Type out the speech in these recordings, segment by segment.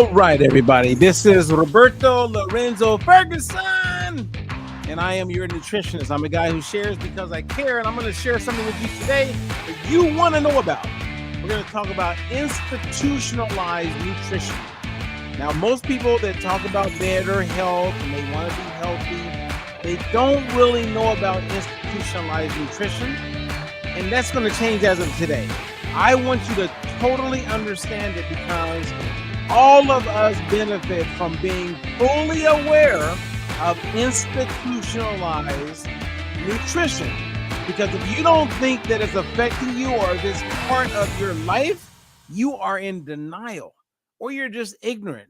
All right, everybody. This is Roberto Lorenzo Ferguson, and I am your nutritionist. I'm a guy who shares because I care, and I'm going to share something with you today that you want to know about. We're going to talk about institutionalized nutrition. Now, most people that talk about better health and they want to be healthy, they don't really know about institutionalized nutrition, and that's going to change as of today. I want you to totally understand it because all of us benefit from being fully aware of institutionalized nutrition. Because if you don't think that it's affecting you or this part of your life, you are in denial or you're just ignorant.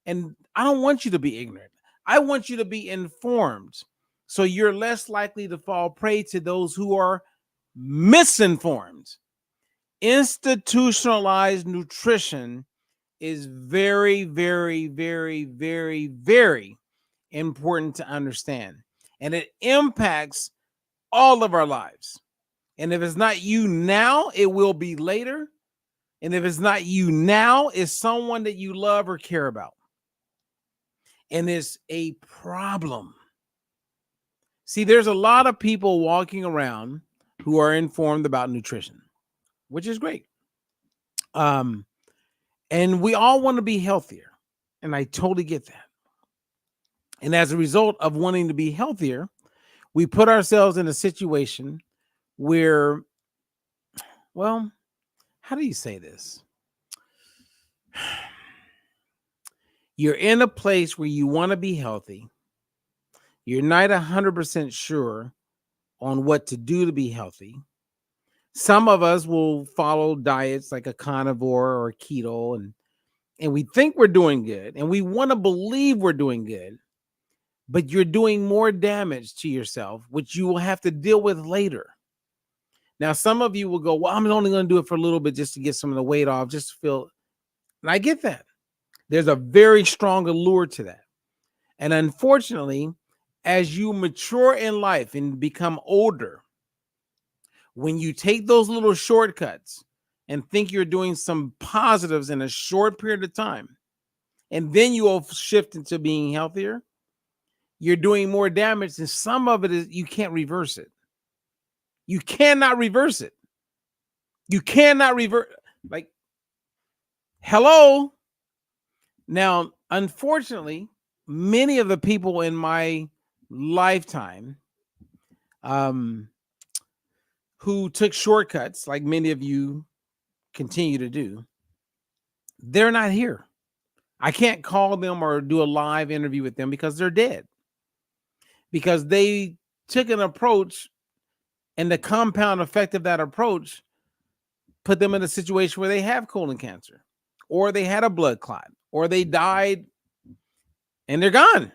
And I don't want you to be ignorant. I want you to be informed. So you're less likely to fall prey to those who are misinformed. Institutionalized nutrition is very, very, very, very, very important to understand. And it impacts all of our lives. And if it's not you now, it will be later. And if it's not you now, it's someone that you love or care about. And it's a problem. See, there's a lot of people walking around who are informed about nutrition, which is great. And we all want to be healthier. And I totally get that. And as a result of wanting to be healthier, we put ourselves in a situation where, well, how do you say this? You're in a place where you want to be healthy. You're not 100% sure on what to do to be healthy. Some of us will follow diets like a carnivore or a keto, and we think we're doing good, and we want to believe we're doing good, but you're doing more damage to yourself, which you will have to deal with later. Now, some of you will go, well, I'm only going to do it for a little bit just to get some of the weight off, just to feel, and I get that. There's a very strong allure to that. And unfortunately, as you mature in life and become older, when you take those little shortcuts and think you're doing some positives in a short period of time, and then you will shift into being healthier, you're doing more damage. And some of it is you can't reverse it. You cannot reverse it. You cannot reverse. Like, hello. Now, unfortunately, many of the people in my lifetime who took shortcuts, like many of you continue to do, they're not here. I can't call them or do a live interview with them because they're dead. Because they took an approach, and the compound effect of that approach put them in a situation where they have colon cancer, or they had a blood clot, or they died and they're gone.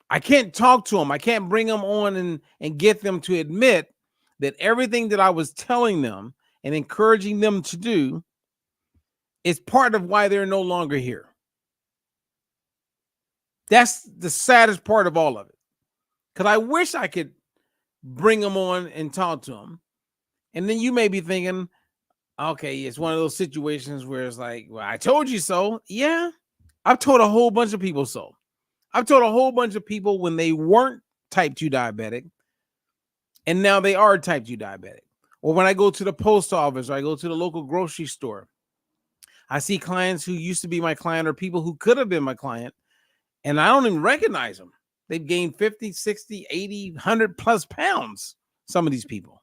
I can't talk to them. I can't bring them on and get them to admit that everything that I was telling them and encouraging them to do is part of why they're no longer here. That's the saddest part of all of it. Because I wish I could bring them on and talk to them. And then you may be thinking, okay, it's one of those situations where it's like, well, I told you so. Yeah, I've told a whole bunch of people so. I've told a whole bunch of people when they weren't type 2 diabetic, and now they are type 2 diabetic. Or when I go to the post office or I go to the local grocery store, I see clients who used to be my client or people who could have been my client, and I don't even recognize them. They've gained 50, 60, 80, 100 plus pounds, some of these people.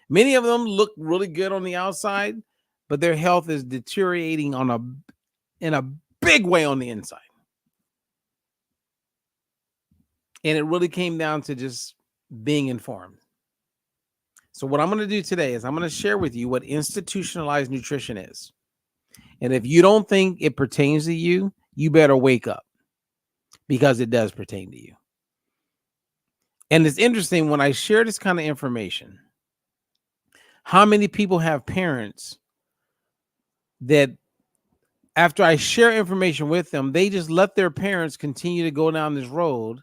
Many of them look really good on the outside, but their health is deteriorating in a big way on the inside. And it really came down to just being informed. So what I'm going to do today is I'm going to share with you what institutionalized nutrition is. And if you don't think it pertains to you, you better wake up, because it does pertain to you. And it's interesting when I share this kind of information, how many people have parents that after I share information with them, they just let their parents continue to go down this road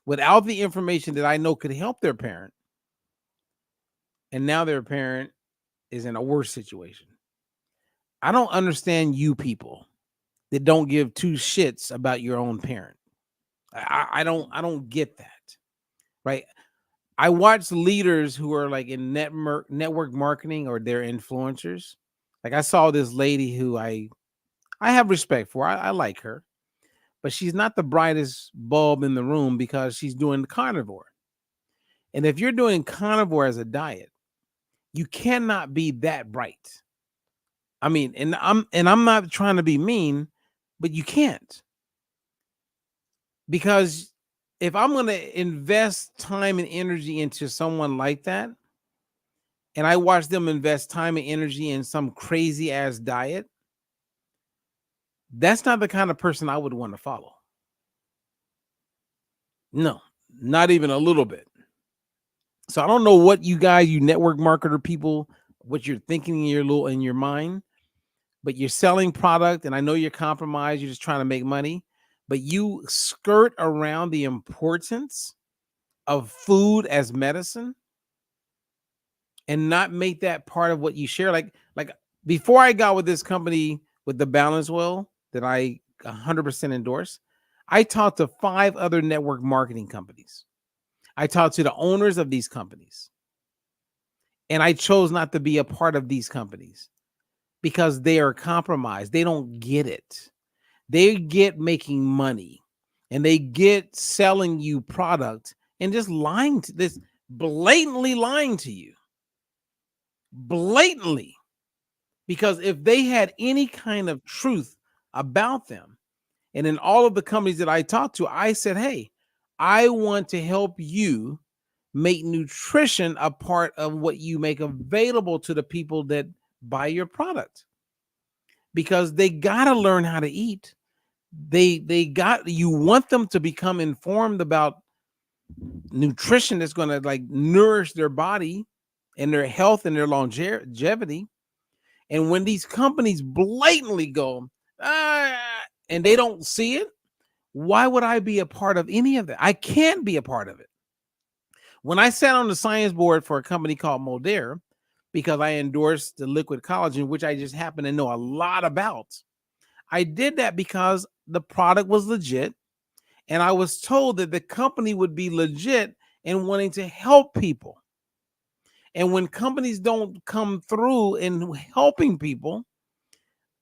without the information that I know could help their parent. And now their parent is in a worse situation. I don't understand you people that don't give two shits about your own parent. I don't get that, right? I watch leaders who are like in network marketing, or they're influencers. Like I saw this lady who I have respect for. I like her, but she's not the brightest bulb in the room because she's doing the carnivore. And if you're doing carnivore as a diet, you cannot be that bright. I mean, and I'm not trying to be mean, but you can't. Because if I'm going to invest time and energy into someone like that, and I watch them invest time and energy in some crazy ass diet, that's not the kind of person I would want to follow. No, not even a little bit. So I don't know what you guys, you network marketer people, what you're thinking in your mind, but you're selling product, and I know you're compromised. You're just trying to make money, but you skirt around the importance of food as medicine and not make that part of what you share. Like before I got with this company with the Balance Well that I 100% endorse, I talked to 5 other network marketing companies. I talked to the owners of these companies, and I chose not to be a part of these companies because they are compromised. They don't get it. They get making money, and they get selling you product and just lying to this, blatantly lying to you. Blatantly. Because if they had any kind of truth about them, and in all of the companies that I talked to, I said, hey, I want to help you make nutrition a part of what you make available to the people that buy your product, because they got to learn how to eat. You want them to become informed about nutrition that's going to like nourish their body and their health and their longevity. And when these companies blatantly go, and they don't see it, why would I be a part of any of that? I can't be a part of it. When I sat on the science board for a company called Modere, because I endorsed the liquid collagen, which I just happen to know a lot about, I did that because the product was legit, and I was told that the company would be legit in wanting to help people. And when companies don't come through in helping people,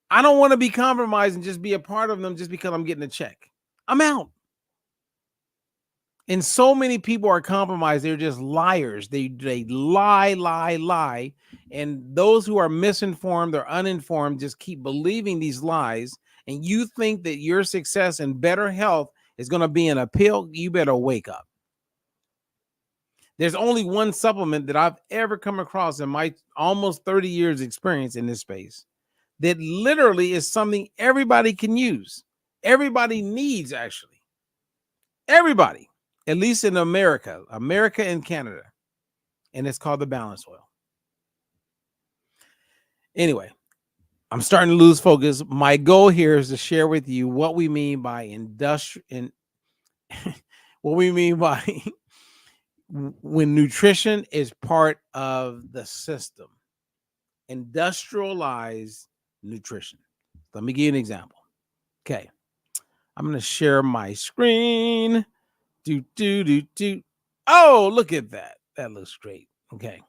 I don't want to be compromised and just be a part of them just because I'm getting a check. I'm out. And so many people are compromised. They're just liars. They lie. And those who are misinformed or uninformed just keep believing these lies. And you think that your success and better health is going to be in a pill. You better wake up. There's only one supplement that I've ever come across in my almost 30 years experience in this space that literally is something everybody can use. Everybody needs, actually. Everybody, at least in America and Canada. And it's called the Balance Oil. Anyway, I'm starting to lose focus. My goal here is to share with you what we mean by what we mean by when nutrition is part of the system. Industrialized nutrition. Let me give you an example. Okay. I'm going to share my screen. Oh, look at that. That looks great. Okay.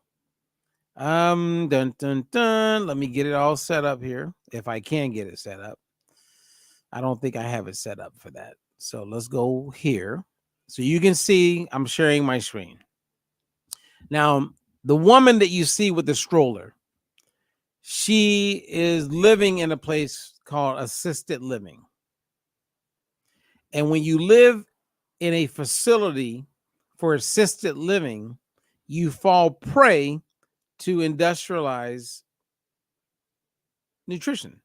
Dun, dun, dun. Let me get it all set up here. If I can get it set up. I don't think I have it set up for that. So let's go here. So you can see I'm sharing my screen. Now, the woman that you see with the stroller, she is living in a place called assisted living. And when you live in a facility for assisted living, you fall prey to industrialized nutrition.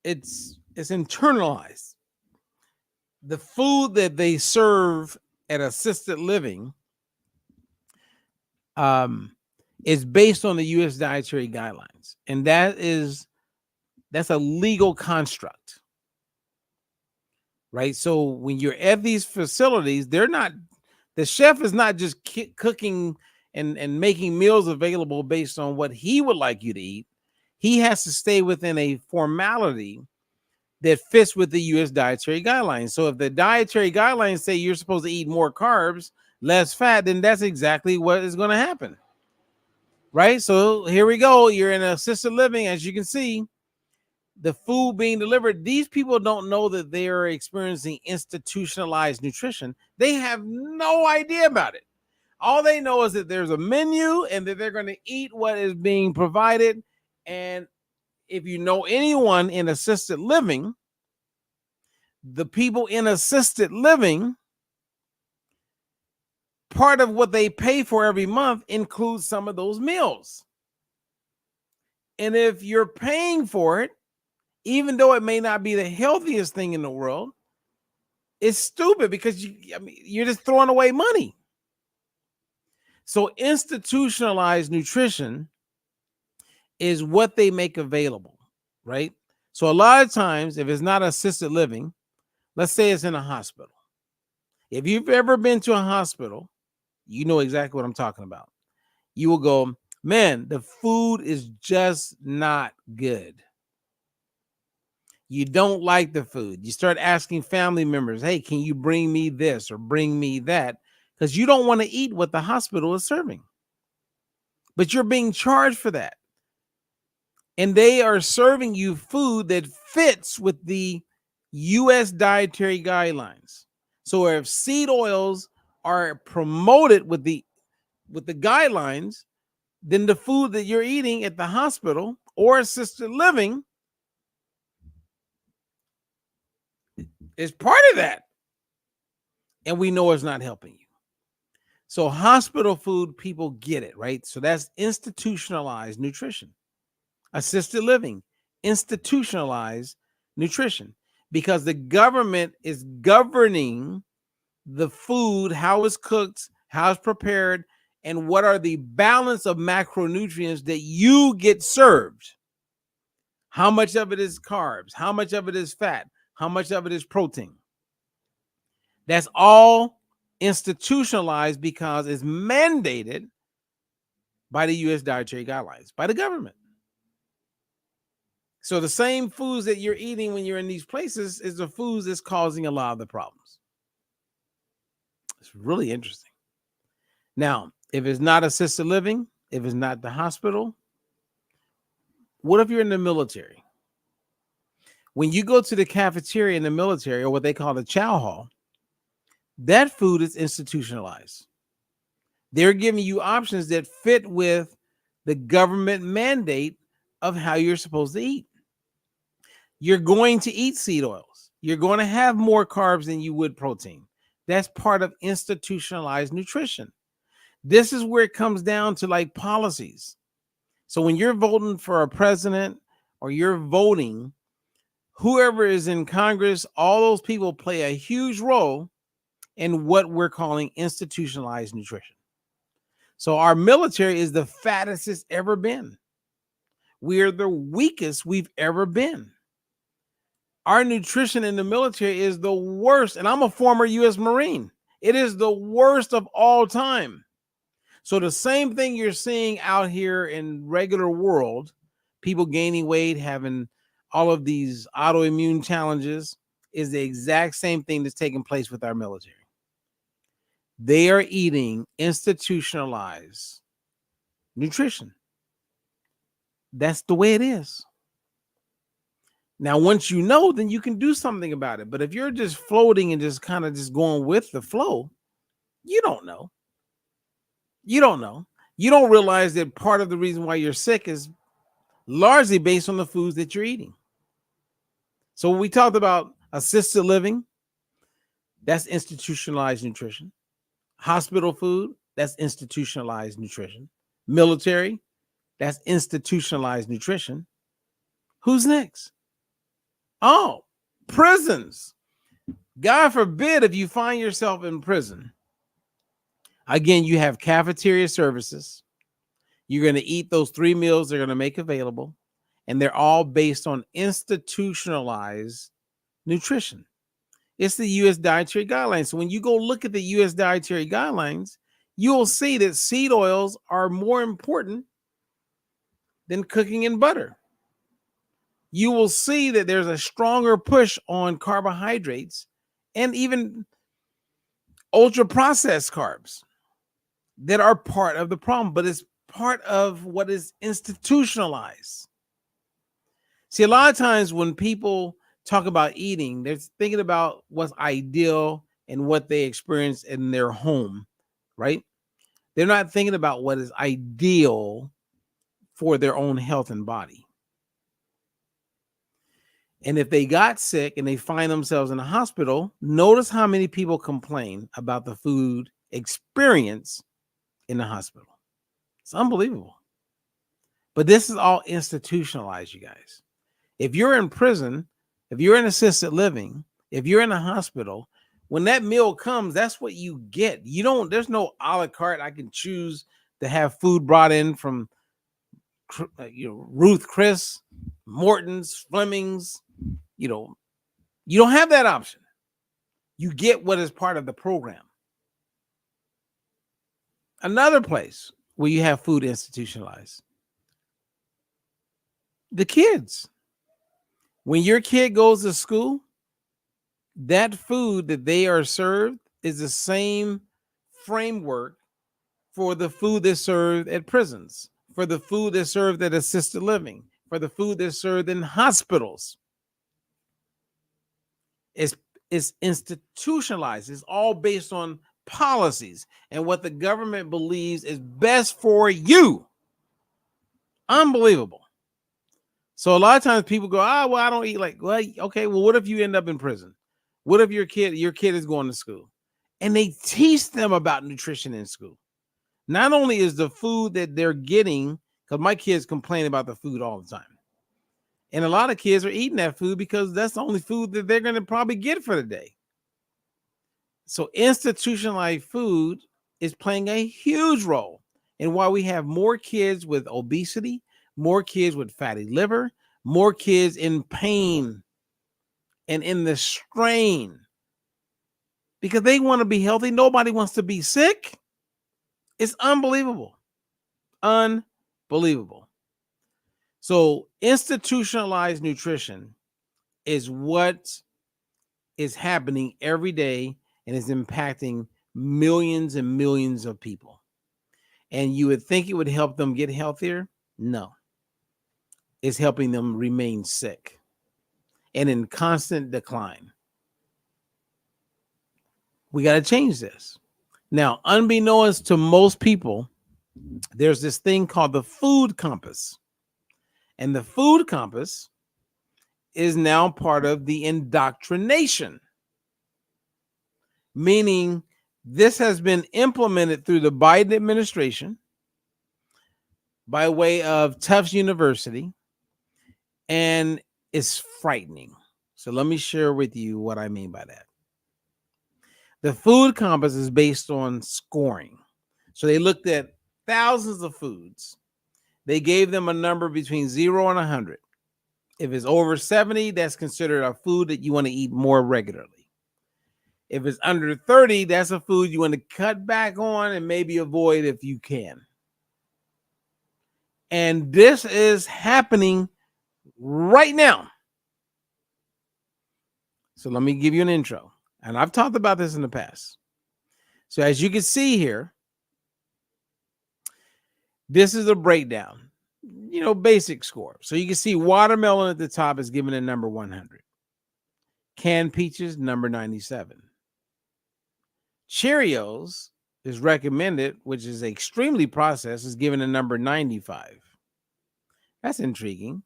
It's internalized. The food that they serve at assisted living is based on the U.S. dietary guidelines, and that's a legal construct, right? So when you're at these facilities, the chef is not just cooking and making meals available based on what he would like you to eat. He has to stay within a formality that fits with the U.S. dietary guidelines. So if the dietary guidelines say you're supposed to eat more carbs, less fat, then that's exactly what is going to happen. Right? So here we go. You're in assisted living, as you can see, the food being delivered. These people don't know that they are experiencing institutionalized nutrition. They have no idea about it. All they know is that there's a menu and that they're going to eat what is being provided. And if you know anyone in assisted living, the people in assisted living, part of what they pay for every month includes some of those meals. And if you're paying for it, even though it may not be the healthiest thing in the world, it's stupid because you're just throwing away money. So institutionalized nutrition is what they make available, right? So a lot of times, if it's not assisted living, let's say it's in a hospital. If you've ever been to a hospital, you know exactly what I'm talking about. You will go, man, the food is just not good. You don't like the food. You start asking family members, hey, can you bring me this or bring me that? Because you don't want to eat what the hospital is serving. But you're being charged for that. And they are serving you food that fits with the U.S. dietary guidelines. So if seed oils are promoted with the guidelines, then the food that you're eating at the hospital or assisted living is part of that. And we know it's not helping you. So hospital food, people get it, right? So that's institutionalized nutrition. Assisted living, institutionalized nutrition, because the government is governing the food, how it's cooked, how it's prepared, and what are the balance of macronutrients that you get served. How much of it is carbs? How much of it is fat? How much of it is protein? That's all institutionalized because it's mandated by the U.S. dietary guidelines, by the government. So the same foods that you're eating when you're in these places is the foods that's causing a lot of the problems. It's really interesting. Now, if it's not assisted living, if it's not the hospital, what if you're in the military? When you go to the cafeteria in the military, or what they call the chow hall, that food is institutionalized. They're giving you options that fit with the government mandate of how you're supposed to eat. You're going to eat seed oils. You're going to have more carbs than you would protein. That's part of institutionalized nutrition. This is where it comes down to like policies. So when you're voting for a president or you're voting, whoever is in Congress, all those people play a huge role in what we're calling institutionalized nutrition. So our military is the fattest it's ever been. We are the weakest we've ever been. Our nutrition in the military is the worst. And I'm a former U.S. Marine. It is the worst of all time. So the same thing you're seeing out here in regular world, people gaining weight, having all of these autoimmune challenges, is the exact same thing that's taking place with our military. They are eating institutionalized nutrition. That's the way it is. Now, once you know, then you can do something about it. But if you're just floating and just kind of just going with the flow, you don't know. You don't know. You don't realize that part of the reason why you're sick is largely based on the foods that you're eating. So when we talked about assisted living, that's institutionalized nutrition. Hospital food, that's institutionalized nutrition. Military, that's institutionalized nutrition. Who's next? Oh, prisons. God forbid if you find yourself in prison. Again, you have cafeteria services. You're going to eat those 3 meals they're going to make available, and they're all based on institutionalized nutrition. It's the U.S. dietary guidelines. So when you go look at the U.S. dietary guidelines, you'll see that seed oils are more important than cooking in butter. you will see that there's a stronger push on carbohydrates and even ultra processed carbs that are part of the problem, but it's part of what is institutionalized. See, a lot of times when people talk about eating, they're thinking about what's ideal and what they experience in their home, right? They're not thinking about what is ideal for their own health and body. And if they got sick and they find themselves in a hospital, notice how many people complain about the food experience in the hospital. It's unbelievable. But this is all institutionalized, you guys. If you're in prison, if you're in assisted living, if you're in a hospital, when that meal comes, that's what you get. There's no a la carte. I can choose to have food brought in from Ruth Chris, Morton's, Fleming's. You don't have that option. You get what is part of the program. Another place where you have food institutionalized, the kids. When your kid goes to school, that food that they are served is the same framework for the food that's served at prisons, for the food that's served at assisted living, for the food that's served in hospitals. It's institutionalized. It's all based on policies and what the government believes is best for you. Unbelievable. So a lot of times people go, well, I don't eat well, okay, well, what if you end up in prison? What if your kid is going to school? And they teach them about nutrition in school. Not only is the food that they're getting, because my kids complain about the food all the time. And a lot of kids are eating that food because that's the only food that they're going to probably get for the day. So institutionalized food is playing a huge role in why we have more kids with obesity, more kids with fatty liver, more kids in pain and in the strain because they want to be healthy. Nobody wants to be sick. It's unbelievable. Unbelievable. So institutionalized nutrition is what is happening every day and is impacting millions and millions of people. And you would think it would help them get healthier. No, it's helping them remain sick and in constant decline. We got to change this. Now, unbeknownst to most people, there's this thing called the food compass. And the food compass is now part of the indoctrination, meaning this has been implemented through the Biden administration by way of Tufts University, and it's frightening. So let me share with you what I mean by that. The food compass is based on scoring. So they looked at thousands of foods. They gave them a number between 0 and 100. If it's over 70, that's considered a food that you want to eat more regularly. If it's under 30, that's a food you want to cut back on and maybe avoid if you can. And this is happening right now. So let me give you an intro. And I've talked about this in the past. So as you can see here, this is a breakdown, basic score. So you can see watermelon at the top is given a number 100. Canned peaches, number 97. Cheerios is recommended, which is extremely processed, is given a number 95. That's intriguing.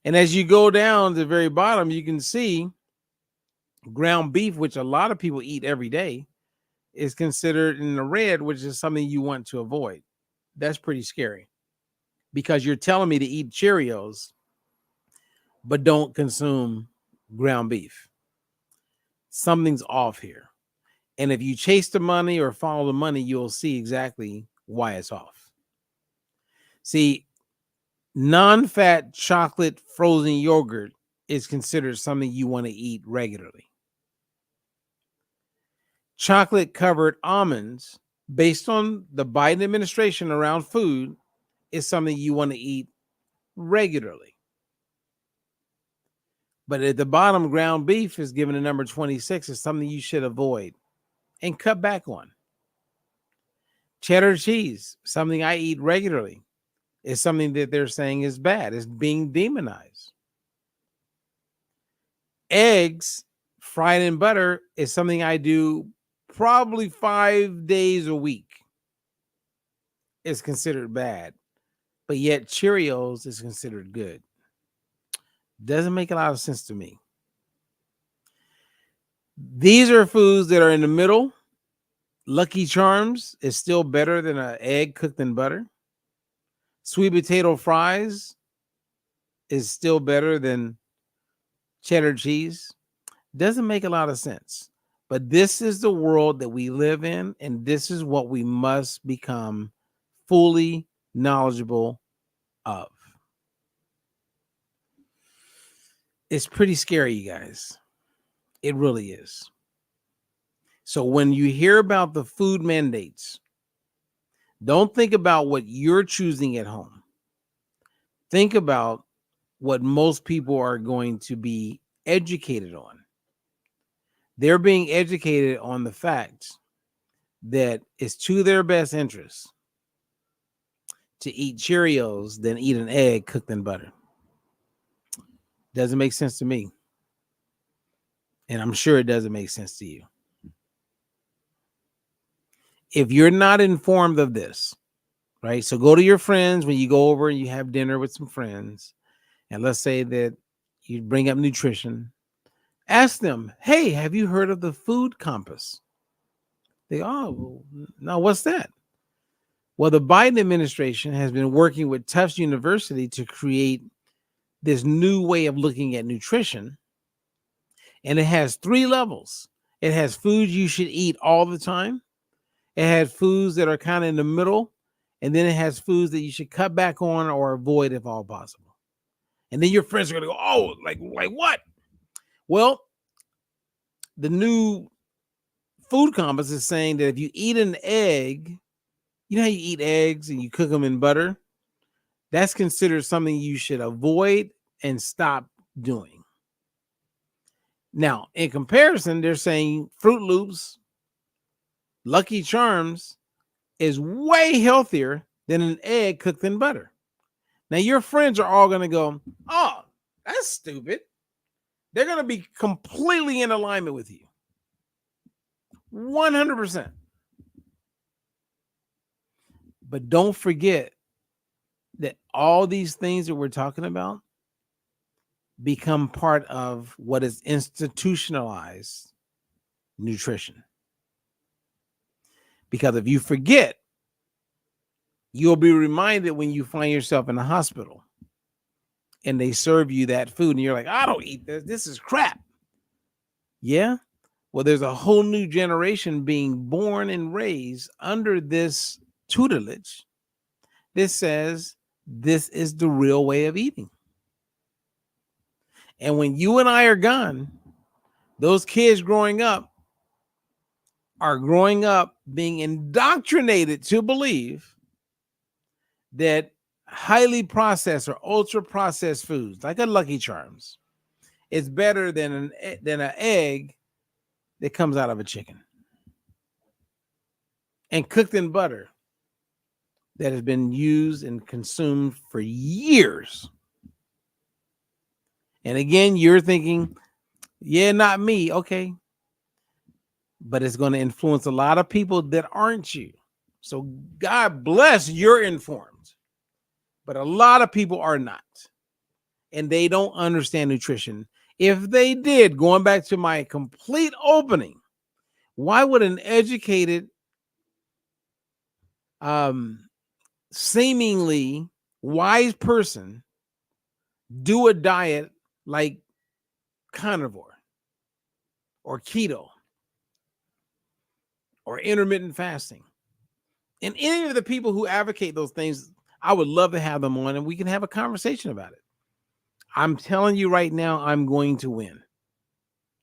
And as you go down to the very bottom, you can see ground beef, which a lot of people eat every day, is considered in the red, which is something you want to avoid. That's pretty scary because you're telling me to eat Cheerios, but don't consume ground beef. Something's off here. And if you chase the money or follow the money, you'll see exactly why it's off. See, non-fat chocolate frozen yogurt is considered something you want to eat regularly. Chocolate covered almonds, based on the Biden administration around food, is something you want to eat regularly. But at the bottom, ground beef is given a number 26. It's something you should avoid and cut back on. Cheddar cheese, something I eat regularly, is something that they're saying is bad. It's being demonized. Eggs fried in butter is something I do probably 5 days a week. It's considered bad, but yet Cheerios is considered good. Doesn't make a lot of sense to me. These are foods that are in the middle. Lucky Charms is still better than an egg cooked in butter. Sweet potato fries is still better than cheddar cheese. Doesn't make a lot of sense. But this is the world that we live in, and this is what we must become fully knowledgeable of. It's pretty scary, you guys. It really is. So when you hear about the food mandates, don't think about what you're choosing at home. Think about what most people are going to be educated on. They're being educated on the fact that it's to their best interest to eat Cheerios than eat an egg cooked in butter. Doesn't make sense to me. And I'm sure it doesn't make sense to you. If you're not informed of this, right? So go to your friends when you go over and you have dinner with some friends. And let's say that you bring up nutrition. Ask them, hey, have you heard of the food compass? They, oh, no, what's that? Well, the Biden administration has been working with Tufts University to create this new way of looking at nutrition. And it has 3 levels. It has foods you should eat all the time. It has foods that are kind of in the middle. And then it has foods that you should cut back on or avoid if all possible. And then your friends are going to go, oh, like what? Well, the new food compass is saying that if you eat an egg, you know how you eat eggs and you cook them in butter? That's considered something you should avoid and stop doing. Now, in comparison, they're saying Fruit Loops, Lucky Charms is way healthier than an egg cooked in butter. Now, your friends are all going to go, oh, that's stupid. They're going to be completely in alignment with you. 100%. But don't forget that all these things that we're talking about become part of what is institutionalized nutrition. Because if you forget, you'll be reminded when you find yourself in the hospital and they serve you that food and you're like, I don't eat this. This is crap. Yeah. Well, there's a whole new generation being born and raised under this tutelage that says this is the real way of eating. And when you and I are gone, those kids growing up are growing up being indoctrinated to believe that highly processed or ultra processed foods like a Lucky Charms is better than an egg that comes out of a chicken and cooked in butter that has been used and consumed for years. And again, you're thinking, yeah, not me. Okay. But it's going to influence a lot of people that aren't you. So God bless, you're informed. But a lot of people are not. And they don't understand nutrition. If they did, going back to my complete opening, why would an educated, seemingly wise person do a diet like carnivore or keto or intermittent fasting? And any of the people who advocate those things, I would love to have them on and we can have a conversation about it. I'm telling you right now, I'm going to win.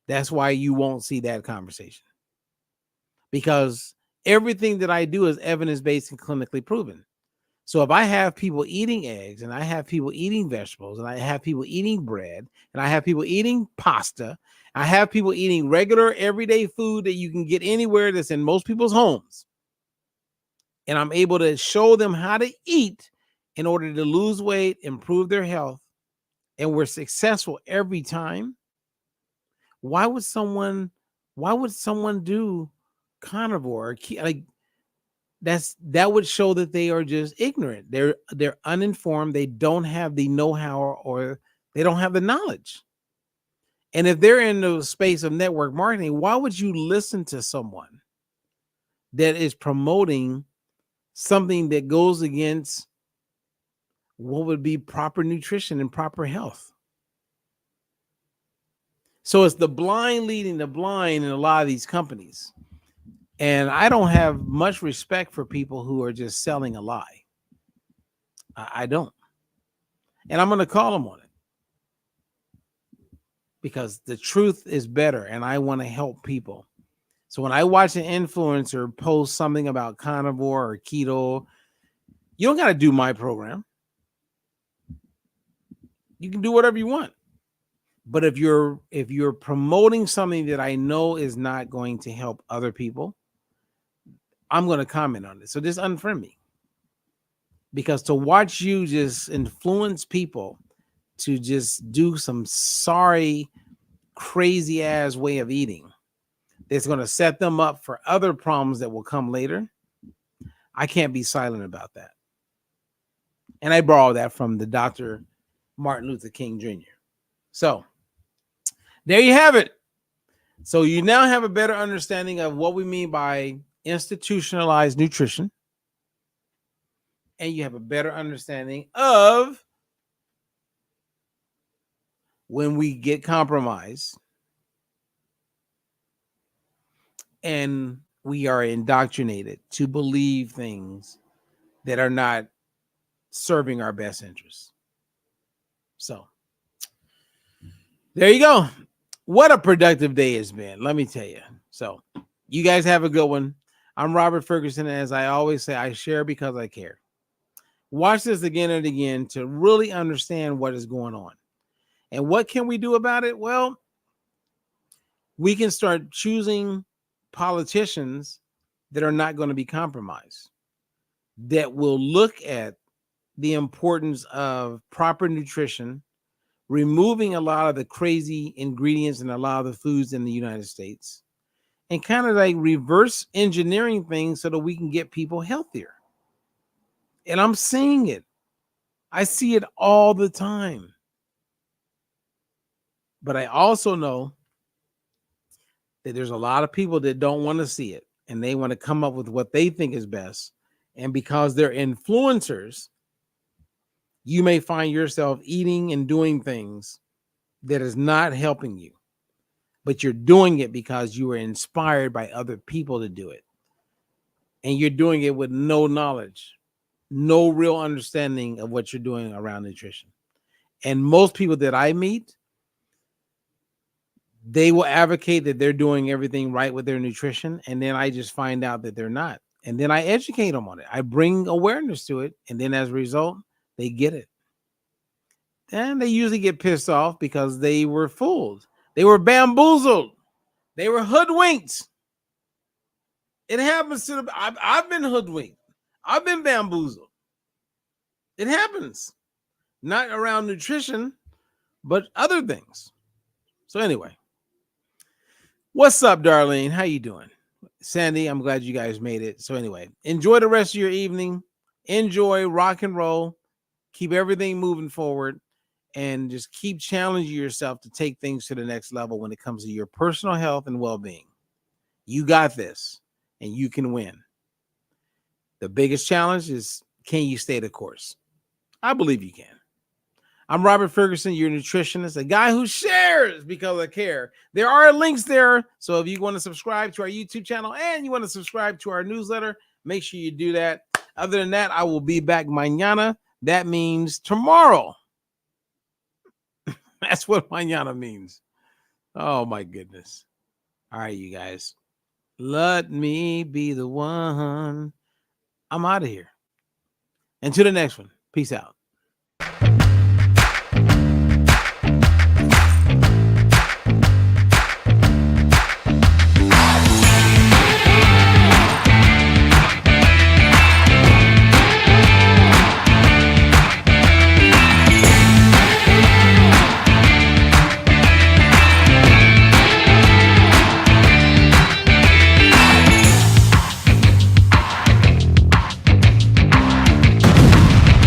That's why you won't see that conversation. Because everything that I do is evidence-based and clinically proven. So if I have people eating eggs, and I have people eating vegetables, and I have people eating bread, and I have people eating pasta, I have people eating regular everyday food that you can get anywhere that's in most people's homes, and I'm able to show them how to eat in order to lose weight, improve their health, and we're successful every time, why would someone do carnivore or like that would show that they are just ignorant. They're uninformed. They don't have the know-how, or they don't have the knowledge. And if they're in the space of network marketing, why would you listen to someone that is promoting something that goes against what would be proper nutrition and proper health? So it's the blind leading the blind in a lot of these companies. And I don't have much respect for people who are just selling a lie. I don't. And I'm going to call them on it, because the truth is better and I want to help people. So when I watch an influencer post something about carnivore or keto, you don't got to do my program. You can do whatever you want. But if you're promoting something that I know is not going to help other people, I'm going to comment on it. So just unfriend me. Because to watch you just influence people to just do some sorry, crazy ass way of eating that's going to set them up for other problems that will come later, I can't be silent about that. And I borrowed that from the Dr. Martin Luther King Jr. So there you have it. So you now have a better understanding of what we mean by institutionalized nutrition. And you have a better understanding of when we get compromised and we are indoctrinated to believe things that are not serving our best interests. So there you go. What a productive day it's been, let me tell you. So you guys have a good one. I'm Robert Ferguson. And as I always say, I share because I care. Watch this again and again to really understand what is going on. And what can we do about it? Well, we can start choosing politicians that are not going to be compromised, that will look at the importance of proper nutrition, removing a lot of the crazy ingredients in a lot of the foods in the United States, and kind of like reverse engineering things so that we can get people healthier. And I'm seeing it. I see it all the time. But I also know that there's a lot of people that don't want to see it, and they want to come up with what they think is best. And because they're influencers, you may find yourself eating and doing things that is not helping you, but you're doing it because you were inspired by other people to do it. And you're doing it with no knowledge, no real understanding of what you're doing around nutrition. And most people that I meet, they will advocate that they're doing everything right with their nutrition. And then I just find out that they're not. And then I educate them on it. I bring awareness to it. And then as a result, they get it. And they usually get pissed off because they were fooled. They were bamboozled. They were hoodwinked. It happens to I've been hoodwinked. I've been bamboozled. It happens. Not around nutrition, but other things. So anyway, what's up, Darlene? How you doing? Sandy, I'm glad you guys made it. So anyway, enjoy the rest of your evening. Enjoy rock and roll. Keep everything moving forward. And just keep challenging yourself to take things to the next level when it comes to your personal health and well-being. You got this, and you can win. The biggest challenge is, can you stay the course? I believe you can. I'm Robert Ferguson, your nutritionist, a guy who shares because I care. There are links there, so if you want to subscribe to our YouTube channel and you want to subscribe to our newsletter, make sure you do that. Other than that, I will be back mañana. That means tomorrow. That's what mañana means. Oh, my goodness. All right, you guys. Let me be the one. I'm out of here. Until the next one. Peace out.